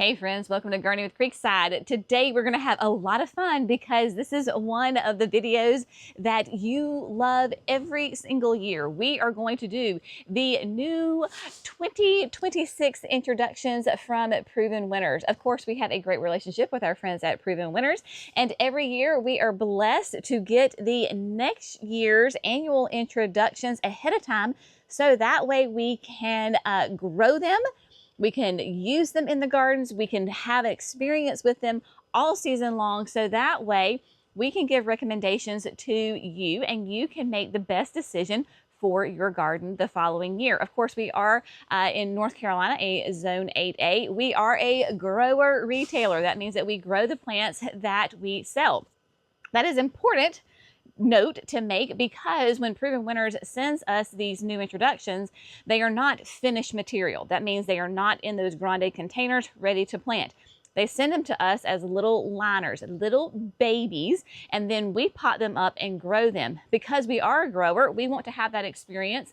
Hey friends, welcome to Gardening with Creekside. Today we're going to have a lot of fun because this is one of the videos that you love every single year. We are going to do the new 2026 introductions from Proven Winners. Of course, we have a great relationship with our friends at Proven Winners, and every year we are blessed to get the next year's annual introductions ahead of time so that way we can grow them. We can use them in the gardens. We can have experience with them all season long. So that way we can give recommendations to you and you can make the best decision for your garden the following year. Of course, we are in North Carolina, a Zone 8A. We are a grower retailer. That means that we grow the plants that we sell. That is important note to make because when Proven Winners sends us these new introductions, they are not finished material. That means they are not in those grande containers ready to plant. They send them to us as little liners, little babies, and then we pot them up and grow them. Because we are a grower, we want to have that experience.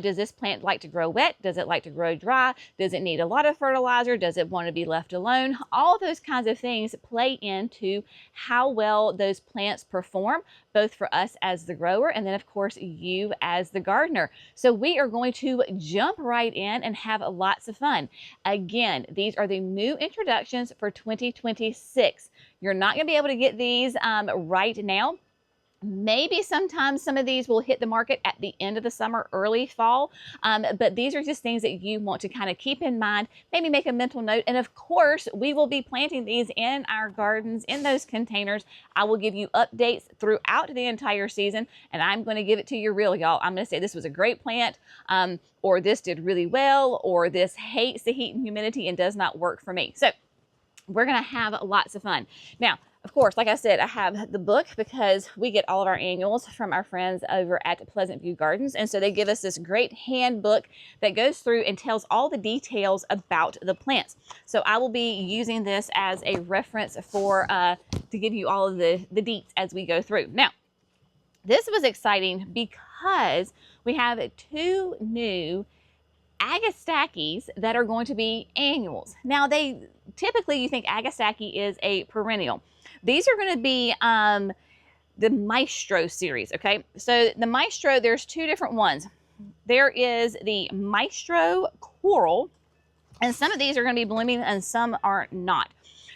Does this plant like to grow wet? Does it like to grow dry? Does it need a lot of fertilizer? Does it want to be left alone? All those kinds of things play into how well those plants perform, both for us as the grower and then of course you as the gardener. So we are going to jump right in and have lots of fun. Again, these are the new introductions for 2026. You're not going to be able to get these right now. Maybe sometimes some of these will hit the market at the end of the summer, early fall, but these are just things that you want to kind of keep in mind, maybe make a mental note. And of course, we will be planting these in our gardens, in those containers. I will give you updates throughout the entire season, and I'm going to give it to you real, y'all. I'm going to say this was a great plant, or this did really well, or this hates the heat and humidity and does not work for me. So we're going to have lots of fun. Now, of course, like I said, I have the book because we get all of our annuals from our friends over at Pleasant View Gardens. And so they give us this great handbook that goes through and tells all the details about the plants. So I will be using this as a reference for to give you all of the deets as we go through. Now, this was exciting because we have two new agastaches that are going to be annuals. Now, typically you think agastache is a perennial. These are going to be the Maestro series, okay? So the Maestro, there's two different ones. There is the Maestro Coral, and some of these are going to be blooming and some are not.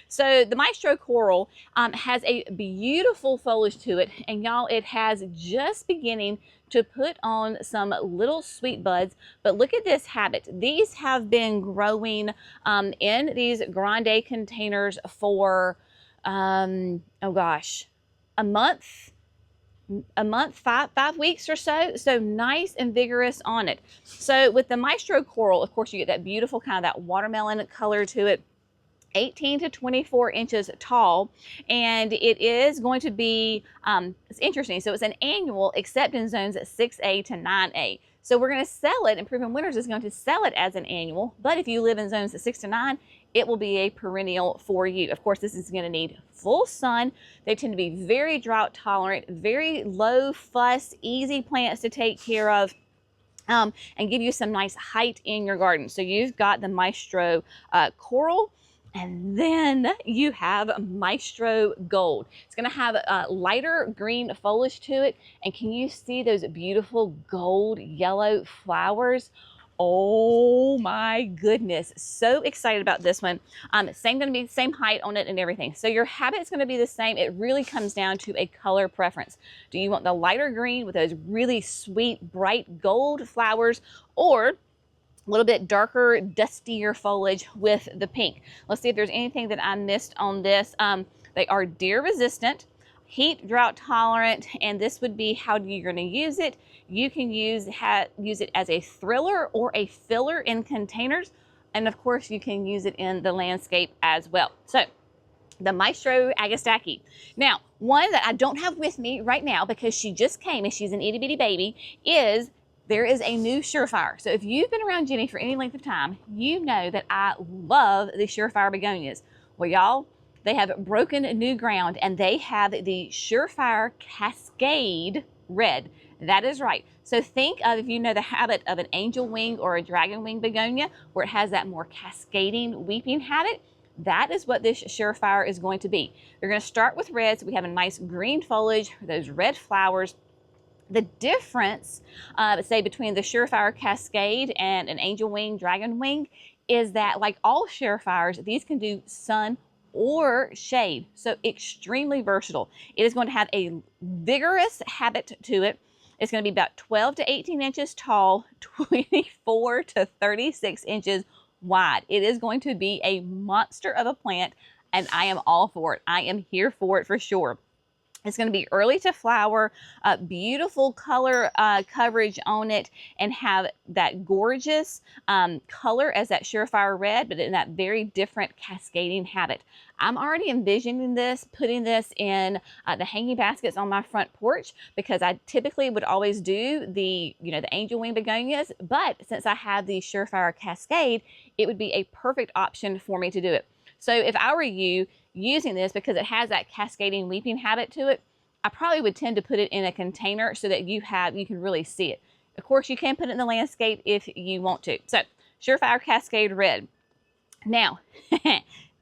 So the Maestro Coral has a beautiful foliage to it, and y'all, it has just beginning to put on some little sweet buds. But look at this habit. These have been growing in these grande containers for oh gosh, a month, 5 weeks or so. So nice and vigorous on it. So with the Maestro Coral, of course, you get that beautiful kind of that watermelon color to it. 18 to 24 inches tall, and it is going to be, it's interesting. So it's an annual except in zones 6A to 9A. So we're going to sell it, and Proven Winners is going to sell it as an annual, but if you live in zones 6 to 9, it will be a perennial for you. Of course, this is going to need full sun. They tend to be very drought tolerant, very low fuss, easy plants to take care of. And give you some nice height in your garden. So you've got the Maestro Coral, and then you have Maestro Gold. It's going to have a lighter green foliage to it. And can you see those beautiful gold yellow flowers? Oh my goodness. So excited about this one. Going to be the same height on it and everything. So your habit's going to be the same. It really comes down to a color preference. Do you want the lighter green with those really sweet, bright gold flowers, or a little bit darker, dustier foliage with the pink? Let's see if there's anything that I missed on this. They are deer resistant, heat drought tolerant, and this would be how you're going to use it. You can use it as a thriller or a filler in containers, and of course you can use it in the landscape as well. So the Maestro agastache. Now, one that I don't have with me right now because she just came and she's an itty bitty baby is there is a new Surefire. So if you've been around Jenny for any length of time, you know that I love the Surefire begonias. Well, y'all, they have broken new ground and they have the Surefire Cascade Red. That is right. So think of, if you know the habit of an angel wing or a dragon wing begonia, where it has that more cascading weeping habit, That is what this Surefire is going to be. They're going to start with red, so we have a nice green foliage, those red flowers. The difference, say, between the Surefire Cascade and an angel wing, dragon wing, is that, like all Surefires, these can do sun or shade, so extremely versatile. It is going to have a vigorous habit to it. It's going to be about 12 to 18 inches tall, 24 to 36 inches wide. It is going to be a monster of a plant, and I am all for it. I am here for it for sure. It's going to be early to flower, beautiful color coverage on it, and have that gorgeous color as that Surefire red, but in that very different cascading habit. I'm already envisioning this, putting this in the hanging baskets on my front porch, because I typically would always do the angel wing begonias, but since I have the Surefire Cascade, it would be a perfect option for me to do it. So if I were you, using this, because it has that cascading weeping habit to it, I probably would tend to put it in a container so that you can really see it. Of course, you can put it in the landscape if you want to. So, Surefire Cascade Red. Now,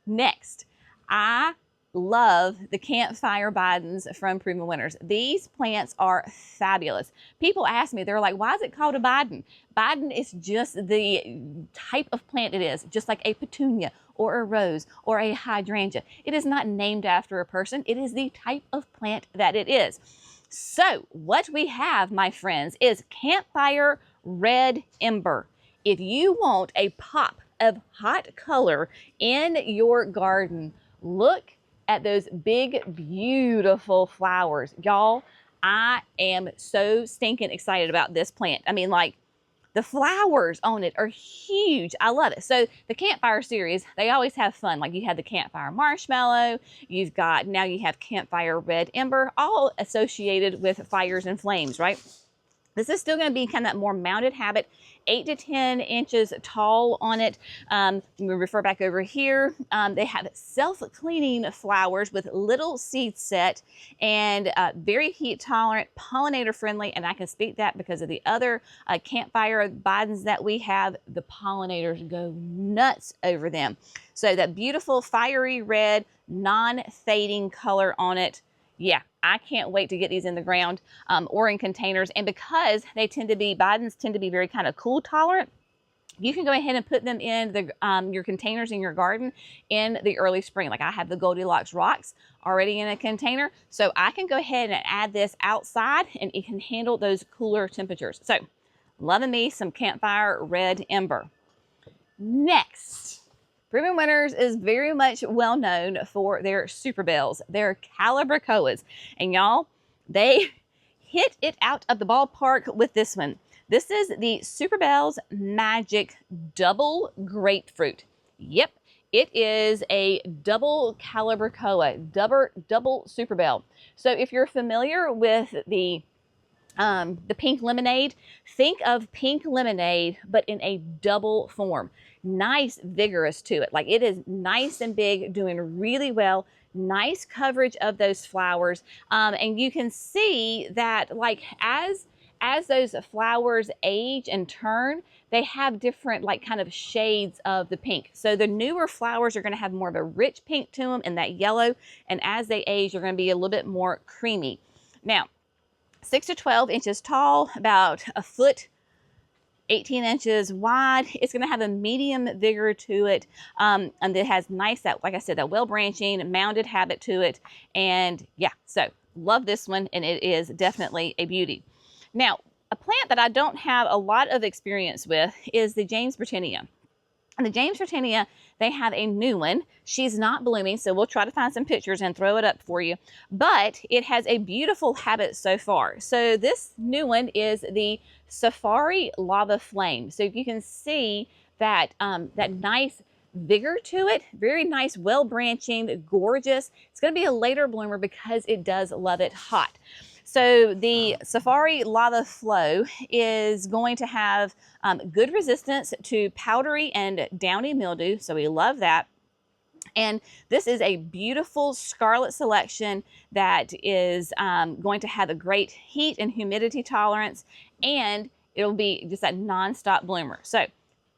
next, I love the Campfire Bidens from Proven Winners. These plants are fabulous. People ask me, they're like, why is it called a Biden? Biden is just the type of plant it is, just like a petunia or a rose or a hydrangea. It is not named after a person. It is the type of plant that it is. So what we have, my friends, is Campfire Red Ember. If you want a pop of hot color in your garden, look at those big, beautiful flowers. Y'all, I am so stinking excited about this plant. I mean, like, the flowers on it are huge. I love it. So the Campfire series, they always have fun. Like, you have the Campfire Marshmallow, now you have Campfire Red Ember, all associated with fires and flames, right? This is still going to be kind of that more mounted habit, 8 to 10 inches tall on it. We refer back over here. They have self-cleaning flowers with little seed set and very heat tolerant, pollinator friendly. And I can speak that because of the other Campfire Bidens that we have. The pollinators go nuts over them. So that beautiful fiery red, non-fading color on it. Yeah, I can't wait to get these in the ground or in containers. And because Bidens tend to be very kind of cool tolerant, you can go ahead and put them in your containers in your garden in the early spring. Like, I have the Goldilocks rocks already in a container, so I can go ahead and add this outside and it can handle those cooler temperatures. So, loving me some Campfire Red Ember. Next, Proven Winners is very much well known for their Superbells, their calibrachoas. And y'all, they hit it out of the ballpark with this one. This is the Superbells Magic Double Grapefruit. Yep, it is a double calibrachoa, double Superbell. So if you're familiar with the pink lemonade, think of pink lemonade, but in a double form. Nice, vigorous to it. Like, it is nice and big, doing really well. Nice coverage of those flowers. And you can see that, like, as those flowers age and turn, they have different, like, kind of shades of the pink. So the newer flowers are going to have more of a rich pink to them and that yellow. And as they age, they're going to be a little bit more creamy. Now, 6 to 12 inches tall, about a foot, 18 inches wide. It's going to have a medium vigor to it, and it has nice, like I said, that well branching, mounded habit to it. And yeah, so love this one, and it is definitely a beauty. Now, a plant that I don't have a lot of experience with is the jamesbrittenia. And the jamesbrittenia, they have a new one. She's not blooming, so we'll try to find some pictures and throw it up for you. But it has a beautiful habit so far. So this new one is the Safari Lava Flame. So you can see that that nice vigor to it, very nice, well branching, gorgeous. It's going to be a later bloomer because it does love it hot. So the Safari Lava Flow is going to have good resistance to powdery and downy mildew, so we love that. And this is a beautiful scarlet selection that is going to have a great heat and humidity tolerance, and it'll be just that non-stop bloomer. So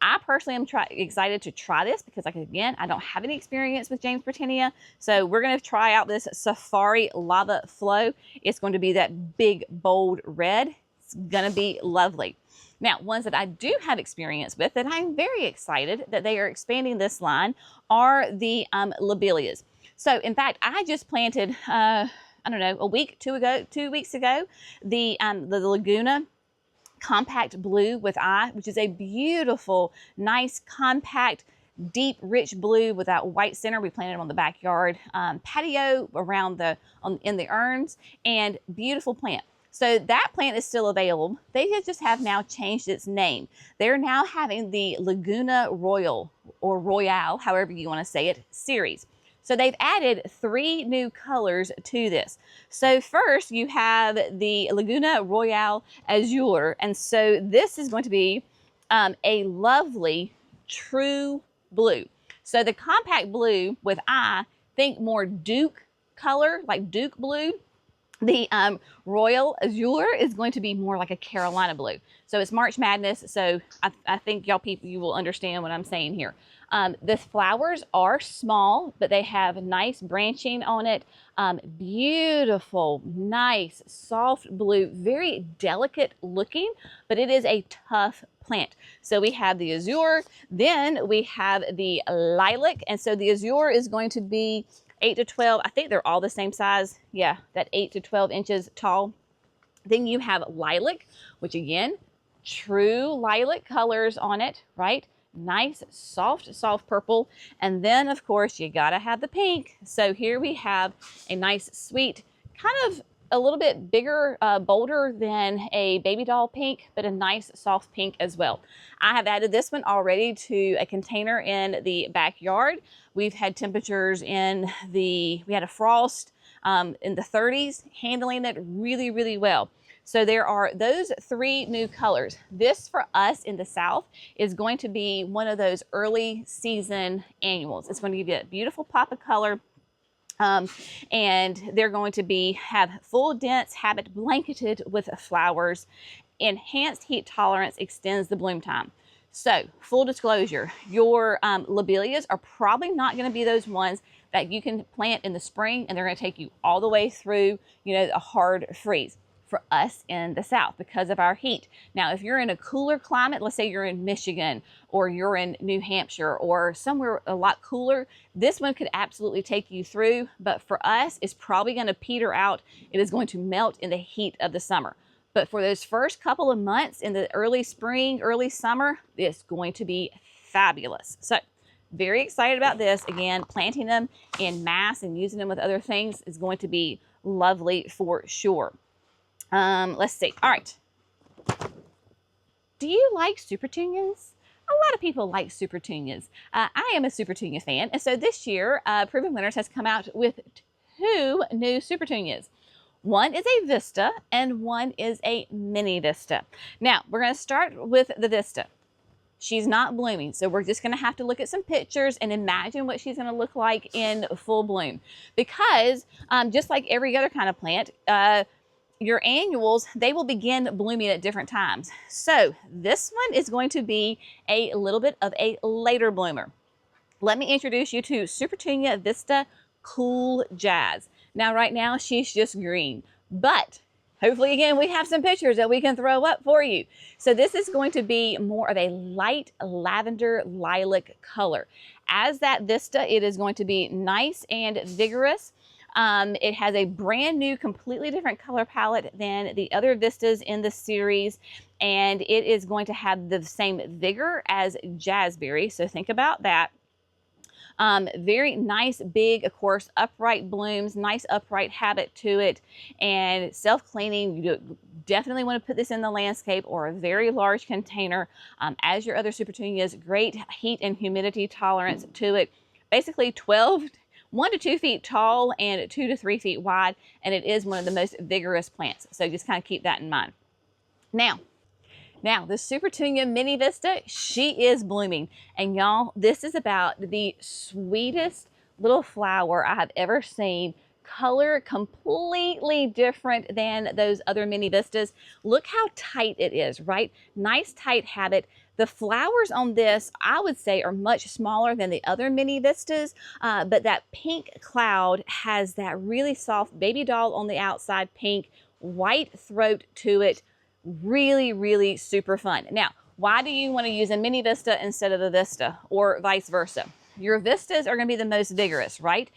I personally am excited to try this because, like, again, I don't have any experience with jamesbrittenia. So we're going to try out this Safari Lava Flow. It's going to be that big, bold red. It's going to be lovely. Now, ones that I do have experience with that I'm very excited that they are expanding this line are the lobelias. So, in fact, I just planted, I don't know, 2 weeks ago, the Laguna compact blue with eye, which is a beautiful, nice, compact, deep, rich blue with that white center. We planted them on the backyard patio around in the urns, and beautiful plant. So that plant is still available. They just have now changed its name. They're now having the Laguna Royal or Royale, however you want to say it, series. So they've added 3 new colors to this. So first you have the Laguna Royale Azure. And so this is going to be a lovely true blue. So the compact blue with think more Duke color, like Duke blue. The Royal Azure is going to be more like a Carolina blue. So it's March Madness, so I think you will understand what I'm saying here. The flowers are small, but they have nice branching on it. Beautiful, nice, soft blue, very delicate looking, but it is a tough plant. So we have the Azure, then we have the Lilac, and so the Azure is going to be 8 to 12. I think they're all the same size. Yeah, that 8 to 12 inches tall. Then you have lilac, which again, true lilac colors on it, right? Nice, soft purple. And then of course you gotta have the pink. So here we have a nice, sweet, kind of a little bit bigger, bolder than a baby doll pink, but a nice soft pink as well. I have added this one already to a container in the backyard. We've had temperatures we had a frost in the 30s, handling it really, really well. So there are those 3 new colors. This for us in the South is going to be one of those early season annuals. It's going to give you a beautiful pop of color. And they're going to have full dense habit blanketed with flowers. Enhanced heat tolerance extends the bloom time. So full disclosure, your lobelias are probably not going to be those ones that you can plant in the spring and they're going to take you all the way through, a hard freeze. For us in the South because of our heat. Now, if you're in a cooler climate, let's say you're in Michigan or you're in New Hampshire or somewhere a lot cooler, this one could absolutely take you through. But for us, it's probably going to peter out. It is going to melt in the heat of the summer. But for those first couple of months in the early spring, early summer, it's going to be fabulous. So very excited about this. Again, planting them in mass and using them with other things is going to be lovely for sure. Let's see. All right. Do you like supertunias? A lot of people like supertunias. I am a supertunia fan. And so this year, Proven Winners has come out with 2 new supertunias. One is a Vista and one is a mini Vista. Now, we're going to start with the Vista. She's not blooming, so we're just going to have to look at some pictures and imagine what she's going to look like in full bloom. Because just like every other kind of plant, your annuals, they will begin blooming at different times. So this one is going to be a little bit of a later bloomer. Let me introduce you to Supertunia Vista Cool Jazz. Now, right now, she's just green, but hopefully, again, we have some pictures that we can throw up for you. So this is going to be more of a light lavender lilac color. As that Vista, it is going to be nice and vigorous. It has a brand new, completely different color palette than the other Vistas in the series, and it is going to have the same vigor as Jazzberry, so think about that. Very nice, big, of course, upright blooms, nice upright habit to it, and self-cleaning. You definitely want to put this in the landscape or a very large container. As your other Supertunias, great heat and humidity tolerance to it. Basically 1 to 2 feet tall and 2 to 3 feet wide, and it is one of the most vigorous plants. So just kind of keep that in mind. Now the Supertunia Mini Vista, she is blooming. And y'all, this is about the sweetest little flower I have ever seen. Color completely different than those other mini Vistas. Look how tight it is, right? Nice tight habit, The flowers on this, I would say, are much smaller than the other mini vistas, but that pink cloud has that really soft baby doll on the outside, pink, white throat to it. Really, really super fun. Now, why do you want to use a mini vista instead of a vista, or vice versa? Your vistas are going to be the most vigorous, right?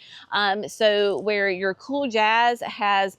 So where your cool jazz has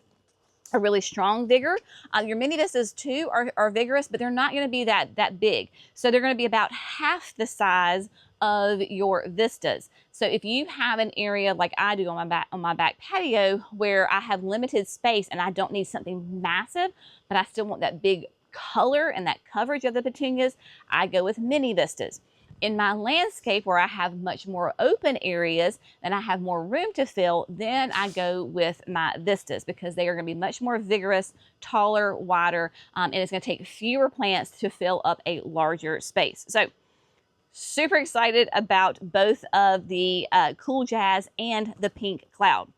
a really strong vigor, your mini vistas too are vigorous, but they're not going to be that big. So they're going to be about half the size of your vistas. So if you have an area like I do on my back patio where I have limited space and I don't need something massive, but I still want that big color and that coverage of the petunias, I go with mini vistas. In my landscape where I have much more open areas and I have more room to fill, then I go with my vistas because they are going to be much more vigorous, taller, wider, and it's going to take fewer plants to fill up a larger space. So super excited about both of the cool jazz and the pink cloud.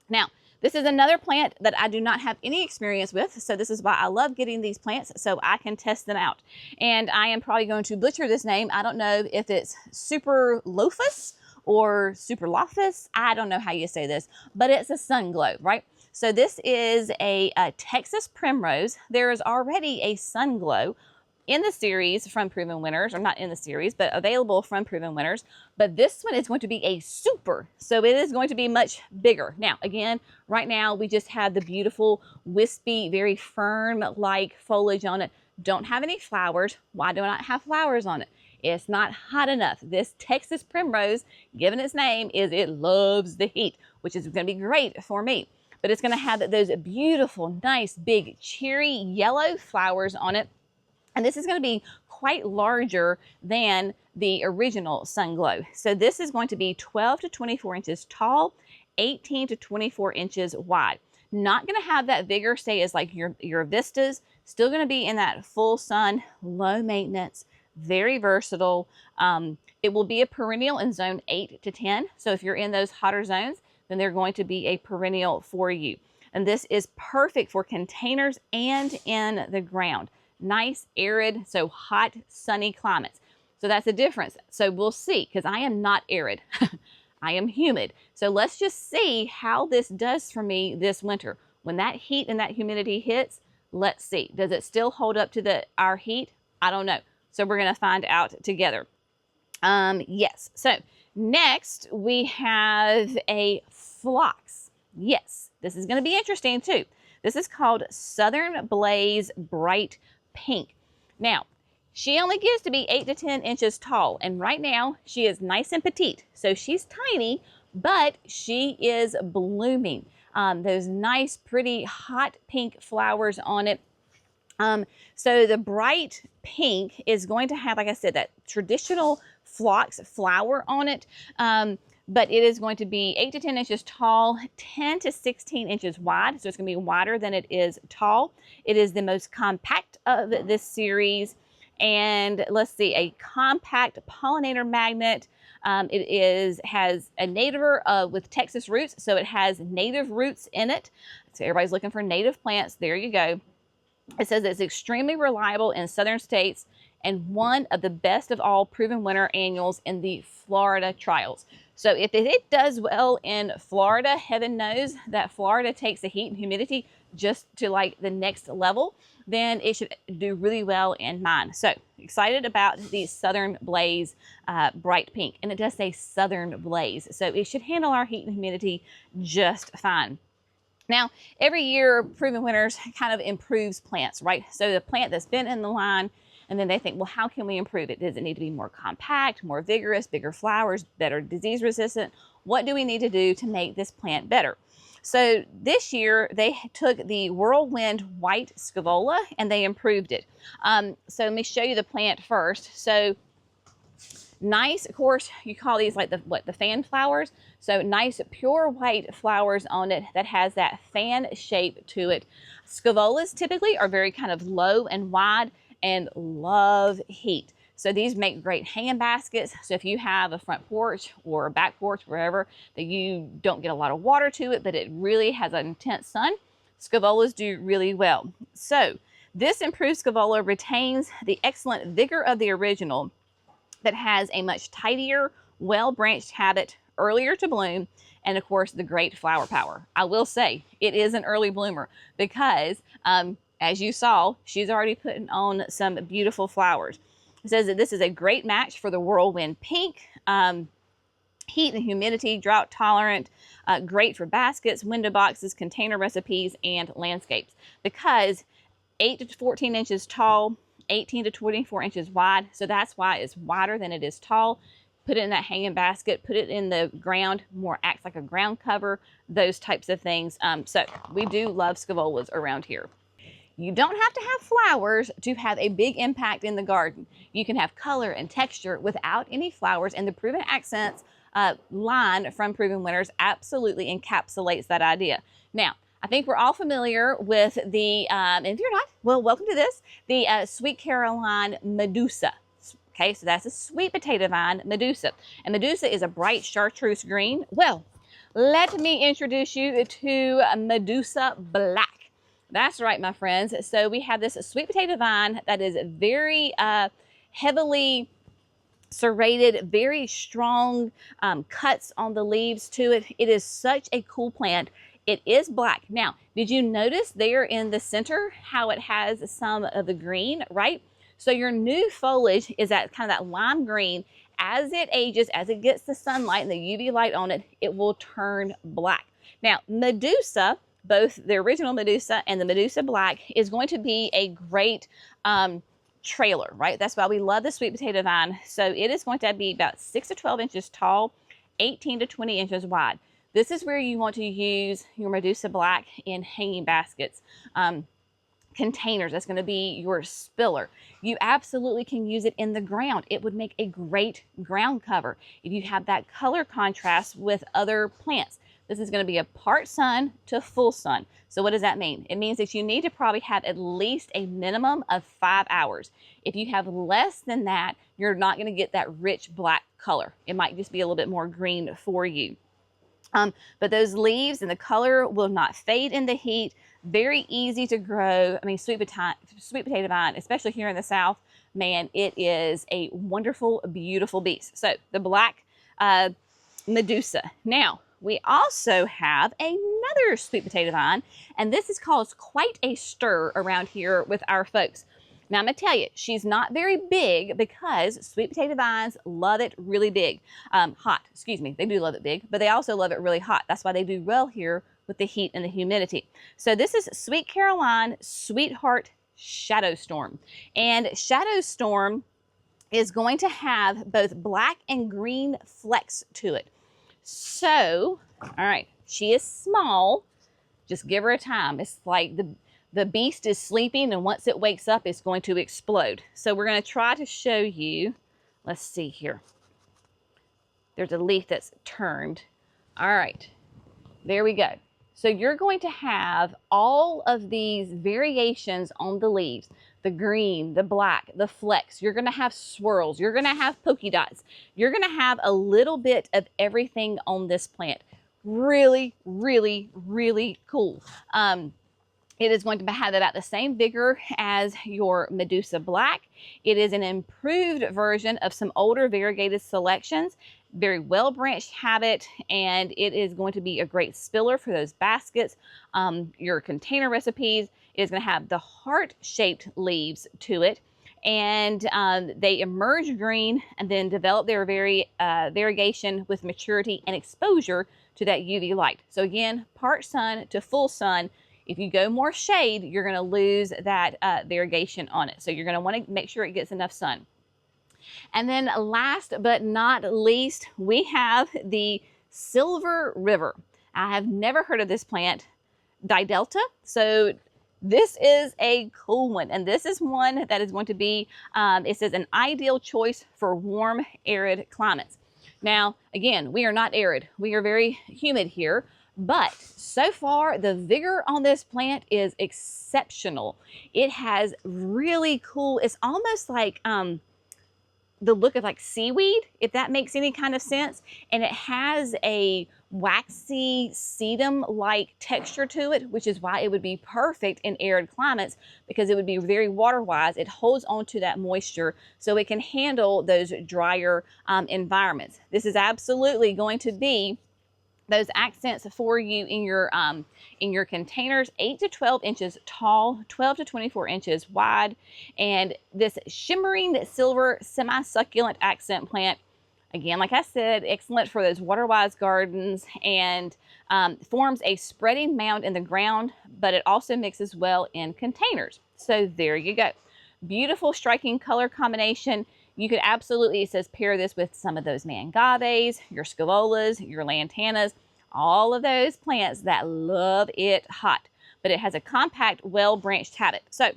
Now, this is another plant that I do not have any experience with, so this is why I love getting these plants so I can test them out. And I am probably going to butcher this name. I don't know if it's Superlophus or Superlophus. I don't know how you say this, but it's a sunglow, right? So this is a Texas primrose. There is already a sunglow in the series from Proven Winners, or not in the series, but available from Proven Winners. But this one is going to be a super, so it is going to be much bigger. Now, again, right now we just have the beautiful, wispy, very fern-like foliage on it. Don't have any flowers. Why do I not have flowers on it? It's not hot enough. This Texas primrose, given its name, is it loves the heat, which is going to be great for me. But it's going to have those beautiful, nice, big, cherry yellow flowers on it. And this is going to be quite larger than the original sunglow. So this is going to be 12 to 24 inches tall, 18 to 24 inches wide. Not going to have that vigor, say, as like your vistas. Still going to be in that full sun, low maintenance, very versatile. It will be a perennial in zone 8 to 10. So if you're in those hotter zones, then they're going to be a perennial for you. And this is perfect for containers and in the ground. Nice, arid, so hot, sunny climates. So that's the difference. So we'll see, because I am not arid. I am humid. So let's just see how this does for me this winter. When that heat and that humidity hits, let's see. Does it still hold up to our heat? I don't know. So we're going to find out together. Yes. So next we have a phlox. Yes, this is going to be interesting too. This is called Southern Blaze Bright Pink. Now, she only gets to be 8 to 10 inches tall, and right now she is nice and petite. So she's tiny, but she is blooming. Those nice, pretty, hot pink flowers on it. So the bright pink is going to have, like I said, that traditional phlox flower on it. But it is going to be 8 to 10 inches tall, 10 to 16 inches wide. So it's going to be wider than it is tall. It is the most compact of this series. And let's see, a compact pollinator magnet. It has a nativer with Texas roots. So it has native roots in it. So everybody's looking for native plants. There you go. It says it's extremely reliable in southern states and one of the best of all proven winter annuals in the Florida trials. So if it does well in Florida, heaven knows that Florida takes the heat and humidity just to like the next level, then it should do really well in mine. So excited about the Southern Blaze Bright Pink. And it does say Southern Blaze. So it should handle our heat and humidity just fine. Now, every year, Proven Winners kind of improves plants, right? So the plant that's been in the line, and then they think, well, how can we improve it? Does it need to be more compact, more vigorous, bigger flowers, better disease resistant? What do we need to do to make this plant better? So this year, they took the Whirlwind white scaevola and they improved it. So let me show you the plant first. So nice, of course, you call these like the fan flowers. So nice, pure white flowers on it that has that fan shape to it. Scaevolas typically are very kind of low and wide and love heat. So these make great hanging baskets. So if you have a front porch or a back porch, wherever, that you don't get a lot of water to it, but it really has an intense sun, scaevolas do really well. So This improved scaevola retains the excellent vigor of the original, that has a much tidier, well-branched habit, earlier to bloom, and of course the great flower power. I will say it is an early bloomer because as you saw, she's already putting on some beautiful flowers. It says that this is a great match for the Whirlwind pink. Heat and humidity, drought tolerant, great for baskets, window boxes, container recipes, and landscapes. Because 8 to 14 inches tall, 18 to 24 inches wide, so that's why it's wider than it is tall. Put it in that hanging basket, put it in the ground, more acts like a ground cover, those types of things. So we do love scaevolas around here. You don't have to have flowers to have a big impact in the garden. You can have color and texture without any flowers, and the Proven Accents line from Proven Winners absolutely encapsulates that idea. Now, I think we're all familiar with the, and if you're not, well, welcome to this, the Sweet Caroline Medusa. Okay, so that's a sweet potato vine, Medusa. And Medusa is a bright chartreuse green. Well, let me introduce you to Medusa Black. That's right, my friends. So we have this sweet potato vine that is very heavily serrated, very strong cuts on the leaves to it. It is such a cool plant. It is black. Now, did you notice there in the center how it has some of the green, right? So your new foliage is that kind of that lime green. As it ages, as it gets the sunlight and the UV light on it, it will turn black. Now, Medusa, both the original Medusa and the Medusa Black, is going to be a great trailer, right? That's why we love the sweet potato vine. So it is going to be about 6 to 12 inches tall, 18 to 20 inches wide. This is where you want to use your Medusa Black in hanging baskets, containers. That's going to be your spiller. You absolutely can use it in the ground. It would make a great ground cover if you have that color contrast with other plants. This is going to be a part sun to full sun. So what does that mean? It means that you need to probably have at least a minimum of 5 hours. If you have less than that, you're not going to get that rich black color. It might just be a little bit more green for you. But those leaves and the color will not fade in the heat. Very easy to grow. I mean, sweet potato vine, especially here in the South, man, it is a wonderful, beautiful beast. So the black Medusa. Now, we also have another sweet potato vine, and this has caused quite a stir around here with our folks. Now, I'm going to tell you, she's not very big because sweet potato vines love it really big. Hot, excuse me. They do love it big, but they also love it really hot. That's why they do well here with the heat and the humidity. So this is Sweet Caroline Sweetheart Shadow Storm. And Shadow Storm is going to have both black and green flecks to it. So, all right, she is small. Just give her a time. It's like the beast is sleeping, and once it wakes up, it's going to explode. So we're going to try to show you. Let's see here. There's a leaf that's turned. All right, there we go. So you're going to have all of these variations on the leaves. The green, the black, the flecks. You're going to have swirls. You're going to have polka dots. You're going to have a little bit of everything on this plant. Really, really, really cool. It is going to have about the same vigor as your Medusa Black. It is an improved version of some older variegated selections. Very well branched habit, and it is going to be a great spiller for those baskets, your container recipes. It is going to have the heart-shaped leaves to it, and they emerge green and then develop their variegation with maturity and exposure to that UV light. So again, part sun to full sun. If you go more shade, you're going to lose that variegation on it. So you're going to want to make sure it gets enough sun. And then last but not least, we have the Silver River. I have never heard of this plant, Didelta. So this is a cool one. And this is one that is going to be, it says, an ideal choice for warm, arid climates. Now, again, we are not arid. We are very humid here. But so far, the vigor on this plant is exceptional. It has really cool, it's almost like the look of like seaweed, if that makes any kind of sense. And it has a waxy sedum-like texture to it, which is why it would be perfect in arid climates, because it would be very water-wise. It holds on to that moisture so it can handle those drier environments. This is absolutely going to be those accents for you in your containers. 8 to 12 inches tall, 12 to 24 inches wide, and this shimmering silver semi-succulent accent plant, again, like I said, excellent for those water-wise gardens, and forms a spreading mound in the ground, but it also mixes well in containers. So there you go. Beautiful, striking color combination. You could absolutely, it says, pair this with some of those mangaves, your scaevolas, your lantanas, all of those plants that love it hot. But it has a compact, well-branched habit. So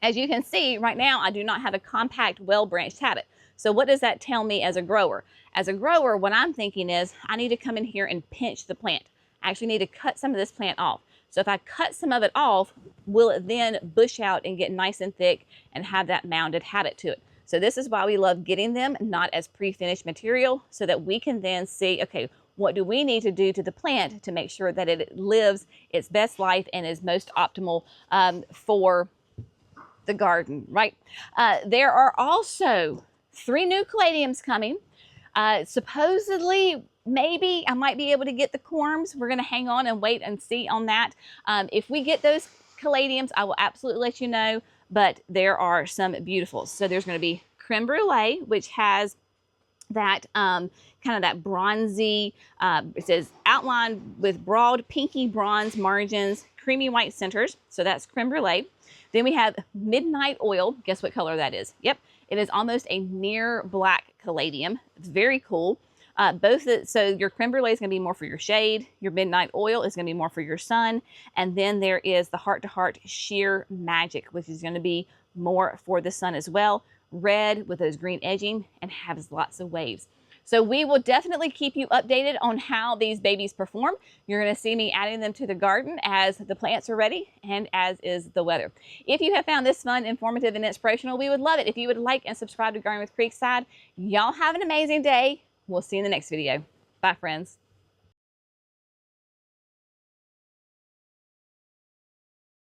as you can see right now, I do not have a compact, well-branched habit. So what does that tell me as a grower? As a grower, what I'm thinking is I need to come in here and pinch the plant. I actually need to cut some of this plant off. So if I cut some of it off, will it then bush out and get nice and thick and have that mounded habit to it? So this is why we love getting them not as pre-finished material, so that we can then see, okay, what do we need to do to the plant to make sure that it lives its best life and is most optimal for the garden, right? There are also 3 new caladiums coming. Supposedly, maybe I might be able to get the corms. We're going to hang on and wait and see on that. If we get those caladiums, I will absolutely let you know. But there are some beautifuls. So there's going to be creme brulee, which has that kind of that bronzy, it says outlined with broad pinky bronze margins, creamy white centers. So that's creme brulee. Then we have midnight oil. Guess what color that is? Yep, it is almost a near black caladium. It's very cool. So your creme brulee is going to be more for your shade. Your midnight oil is going to be more for your sun. And then there is the heart to heart sheer magic, which is going to be more for the sun as well. Red with those green edging and has lots of waves. So we will definitely keep you updated on how these babies perform. You're going to see me adding them to the garden as the plants are ready and as is the weather. If you have found this fun, informative, and inspirational, we would love it if you would like and subscribe to Garden with Creekside. Y'all have an amazing day. We'll see you in the next video. Bye, friends.